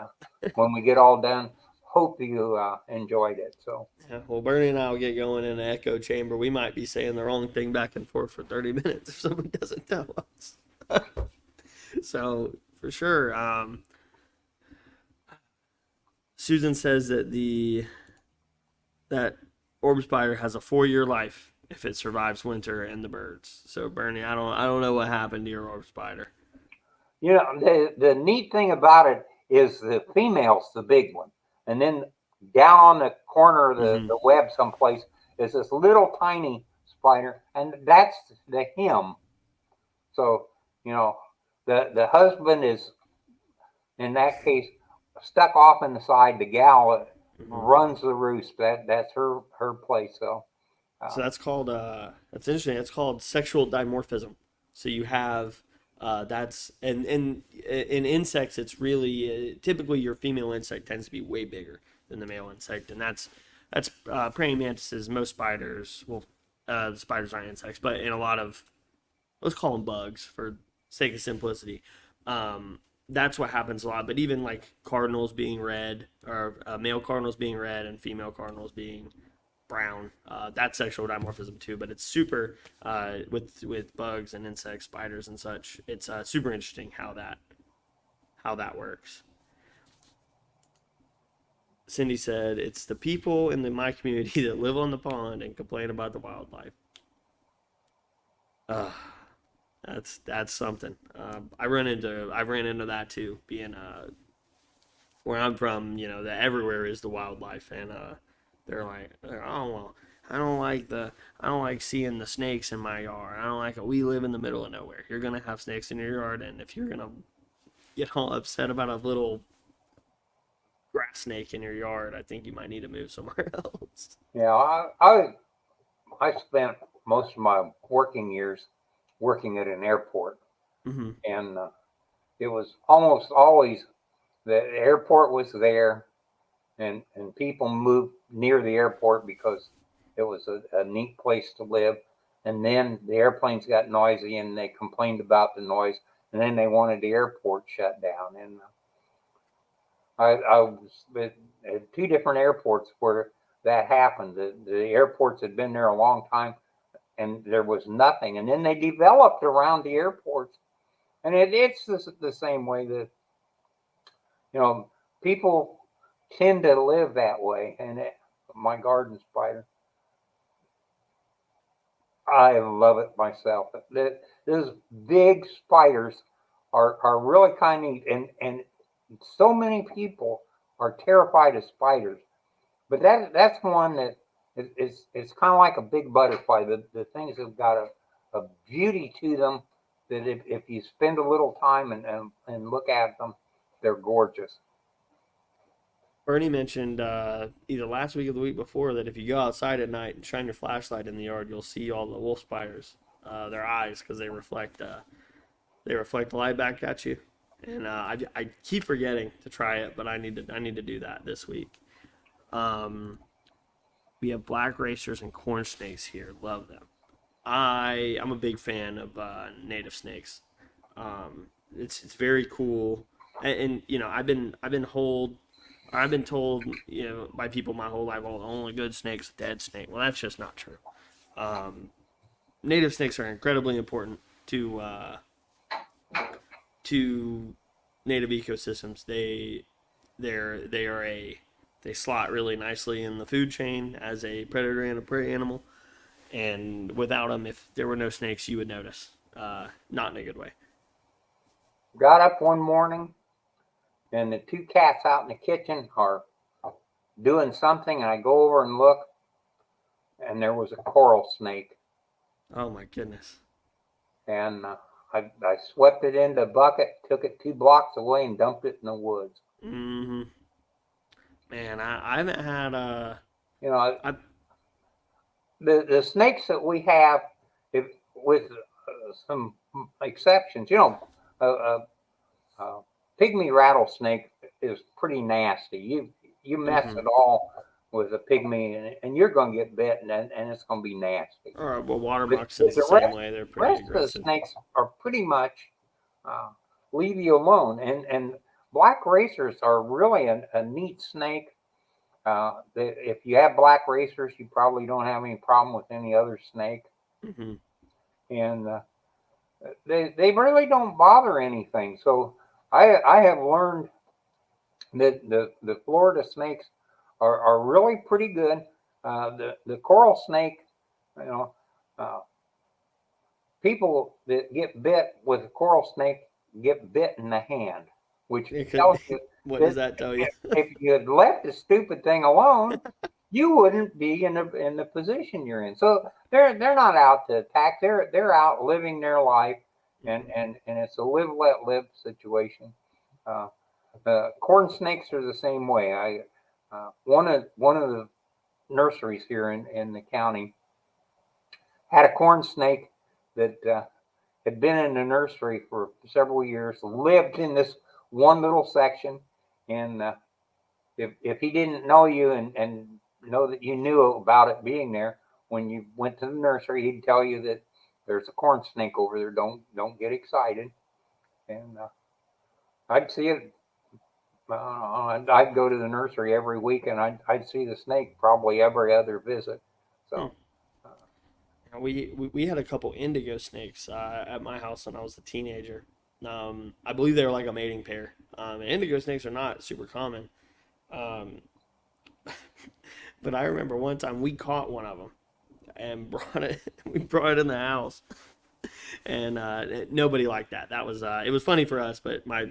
when we get all done, hope you enjoyed it. So, Yeah, well, Bernie and I will get going in an echo chamber. We might be saying the wrong thing back and forth for 30 minutes if someone doesn't tell us. So, for sure. Susan says that that orb spider has a 4-year life if it survives winter and the birds. So, Bernie, I don't know what happened to your orb spider. the neat thing about it is the female's the big one, and then down on the corner of Mm-hmm. the web someplace is this little tiny spider, and that's the him. So the husband is, in that case, stuck off in the side. The gal Mm-hmm. runs the roost. That's her place. So So that's called that's interesting. It's called sexual dimorphism. So you have that's and in insects, it's really typically your female insect tends to be way bigger than the male insect, and that's praying mantises. Most spiders, well, the spiders aren't insects, but in a lot of, let's call them bugs for sake of simplicity. That's what happens a lot. But even like cardinals being red, or male cardinals being red and female cardinals being brown. That's sexual dimorphism too, but it's super with bugs and insects, spiders and such. It's super interesting how that works. Cindy said it's the people in my community that live on the pond and complain about the wildlife. Uh, that's something. I ran into that too. Being where I'm from, that everywhere is the wildlife, and oh well, I don't like seeing the snakes in my yard. I don't like it. We live in the middle of nowhere. You're gonna have snakes in your yard, and if you're gonna get all upset about a little grass snake in your yard, I think you might need to move somewhere else. yeah, I spent most of my working years working at an airport, Mm-hmm. and it was almost always the airport was there, and people moved near the airport because it was a neat place to live. And then the airplanes got noisy, and they complained about the noise, and then they wanted the airport shut down. And I was at two different airports where that happened. The airports had been there a long time, and there was nothing. And then they developed around the airports, and it's the same way that you know people tend to live that way. And my garden spider, I love it myself. Those big spiders are really kind of neat, and so many people are terrified of spiders. But that's one that it's kind of like a big butterfly. The things have got a beauty to them that if you spend a little time and look at them, they're gorgeous. Bernie mentioned either last week or the week before that if you go outside at night and shine your flashlight in the yard, you'll see all the wolf spiders, their eyes, because they reflect the light back at you. And I keep forgetting to try it, but I need to do that this week. Um, we have black racers and corn snakes here. Love them. I'm a big fan of native snakes. It's very cool, and I've been told by people my whole life, well, the only good snake's a dead snake. Well, that's just not true. Um, Native snakes are incredibly important to native ecosystems. They slot really nicely in the food chain as a predator and a prey animal. And without them, if there were no snakes, you would notice. Not in a good way. Got up one morning, and the two cats out in the kitchen are doing something, and I go over and look, and there was a coral snake. Oh my goodness. And I swept it into a bucket, took it 2 blocks away, and dumped it in the woods. Mm-hmm. Man, I haven't had You know, I the snakes that we have, if, with some exceptions, you know, a pygmy rattlesnake is pretty nasty. You mess mm-hmm. at all with a pygmy, and you're going to get bitten, and it's going to be nasty. All right. Well, water But moccasins the the same way. They're pretty rest of the aggressive. snakes are pretty much uh, leave you alone. And black racers are really a neat snake. If you have black racers, you probably don't have any problem with any other snake, Mm-hmm. and they really don't bother anything. So I have learned that the Florida snakes are really pretty good. The coral snake, you know, uh, people that get bit with a coral snake get bit in the hand, which Because tells you what does that that tell you? if you had left the stupid thing alone, you wouldn't be in the position you're in. So they're not out to attack. They're out living their life, Mm-hmm. and it's a live let live situation. Uh, corn snakes are the same way. One of the nurseries here in the county had a corn snake that had been in the nursery for several years, lived in this one little section, and if he didn't know you and know that you knew about it being there, when you went to the nursery, he'd tell you that there's a corn snake over there. Don't get excited. And I'd see it. I'd go to the nursery every week, and I'd see the snake probably every other visit. Hmm. So uh, We had a couple indigo snakes at my house when I was a teenager. I believe they were like a mating pair. And indigo snakes are not super common. Um, but I remember one time we caught one of them and brought it. We brought it in the house, and nobody liked that. That was it was funny for us, but my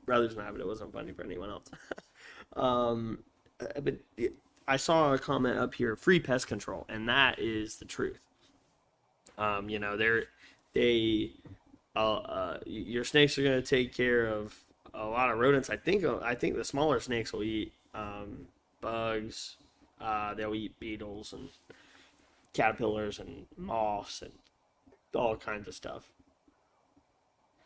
brothers and I, but it wasn't funny for anyone else. um, but I saw a comment up here: free pest control, and that is the truth. You know, your snakes are going to take care of a lot of rodents. I think the smaller snakes will eat bugs. They'll eat beetles and caterpillars and moths and all kinds of stuff.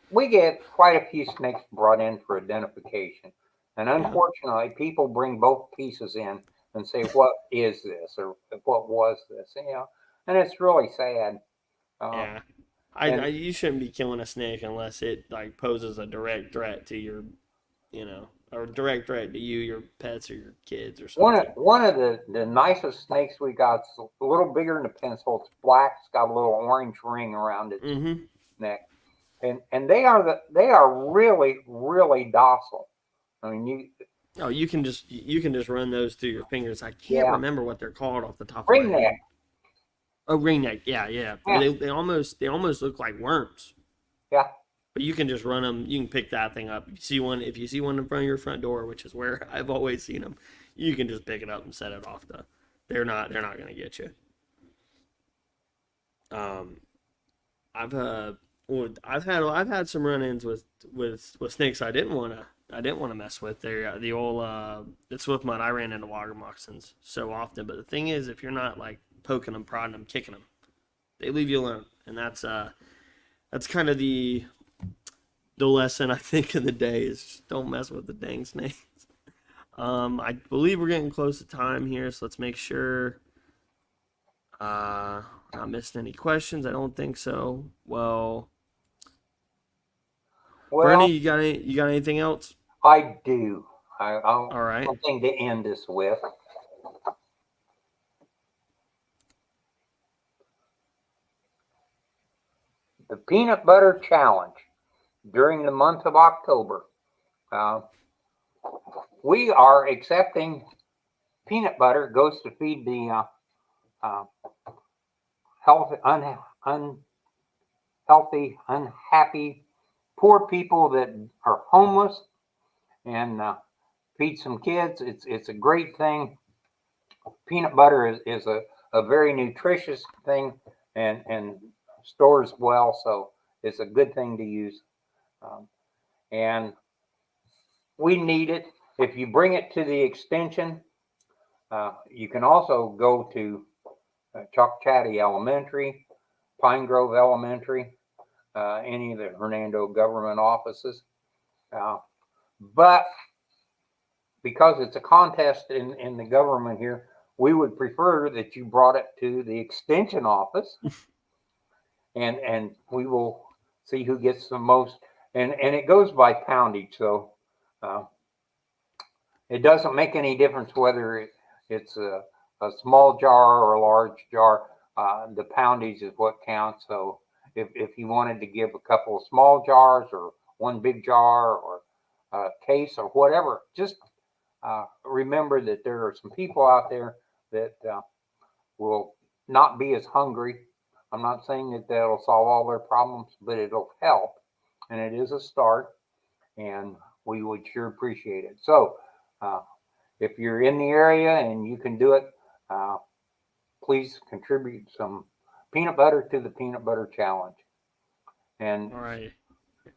we get quite a few snakes brought in for identification, and Yeah, unfortunately, people bring both pieces in and say, "What is this?" or "What was this?" And it's really sad. Uh, yeah. and You shouldn't be killing a snake unless it like poses a direct threat to your, or direct threat to you, your pets, or your kids, or something. one of the nicest snakes we got, is a little bigger than a pencil. It's black. It's got a little orange ring around its Mm-hmm. neck, and they are really docile. I mean, Oh, you can just run those through your fingers. I can't yeah, remember what they're called off the top of my ringneck. head. Oh, ringneck. Yeah, yeah. Yeah, They almost look like worms. yeah. But you can just run them. You can pick that thing up. If you see one in front of your front door, which is where I've always seen them, you can just pick it up and set it off. They're not going to get you. Um, I've had some run-ins with snakes I didn't want to mess with. They're the old the swift mud. I ran into water moccasins so often, but the thing is, if you're not like poking them, prodding them, kicking them, they leave you alone, and that's kind of the lesson I think of the day is just don't mess with the dang snakes. I believe we're getting close to time here, so let's make sure not missing any questions. I don't think so. Well, Bernie, Well, you got anything else? I do. I'll All right. something to end this with. The peanut butter challenge during the month of October. Uh, we are accepting peanut butter goes to feed the uh, health, unhealthy, unhappy, poor people that are homeless, and feed some kids. It's a great thing. Peanut butter is a very nutritious thing, and stores well, so it's a good thing to use. Um, and we need it. If you bring it to the extension, You can also go to Chochatty Elementary, Pine Grove Elementary, any of the Hernando government offices. But because it's a contest in the government here, we would prefer that you brought it to the extension office, and we will see who gets the most. And it goes by poundage, so it doesn't make any difference whether it's a small jar or a large jar. The poundage is what counts. So if you wanted to give a couple of small jars or one big jar or a case or whatever, just remember that there are some people out there that will not be as hungry. I'm not saying that that'll solve all their problems, but it'll help. And it is a start, and we would sure appreciate it. So uh, if you're in the area and you can do it, uh, please contribute some peanut butter to the peanut butter challenge. And All right.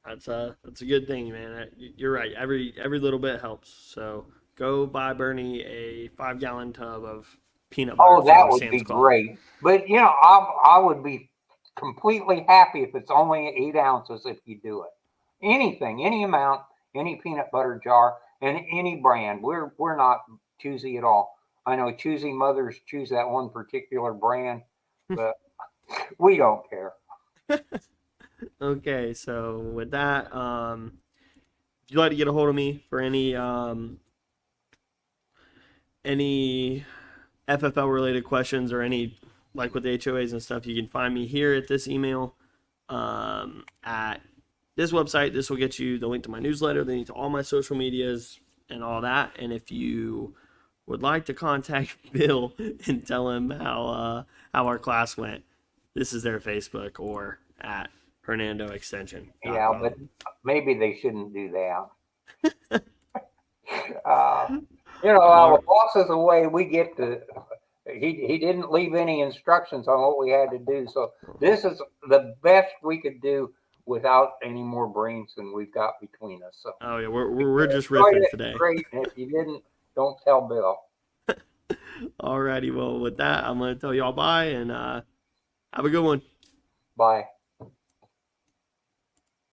That's a good thing, man. You're right. Every little bit helps. So go buy Bernie a 5 gallon tub of peanut butter oh, that from would be Sam's Club. great. But I would be completely happy if it's only 8 ounces if you do it. Anything, any amount, any peanut butter jar, and any brand. We're not choosy at all. I know choosy mothers choose that one particular brand, but we don't care. Okay, so with that, if you'd like to get a hold of me for any FFL related questions or any like with the HOAs and stuff, you can find me here at this email, at this website. This will get you the link to my newsletter, the link to all my social medias and all that. And if you would like to contact Bill and tell him how our class went, this is their Facebook or at Yeah, but HernandoExtension.com. maybe they shouldn't do that. Uh, All our right. boss is away. We get to. He didn't leave any instructions on what we had to do. So this is the best we could do without any more brains than we've got between us. So Oh yeah, if we're you just enjoyed riffing it, today. great. And if you didn't, don't tell Bill. Alrighty, well with that, I'm gonna tell y'all bye and have a good one. Bye.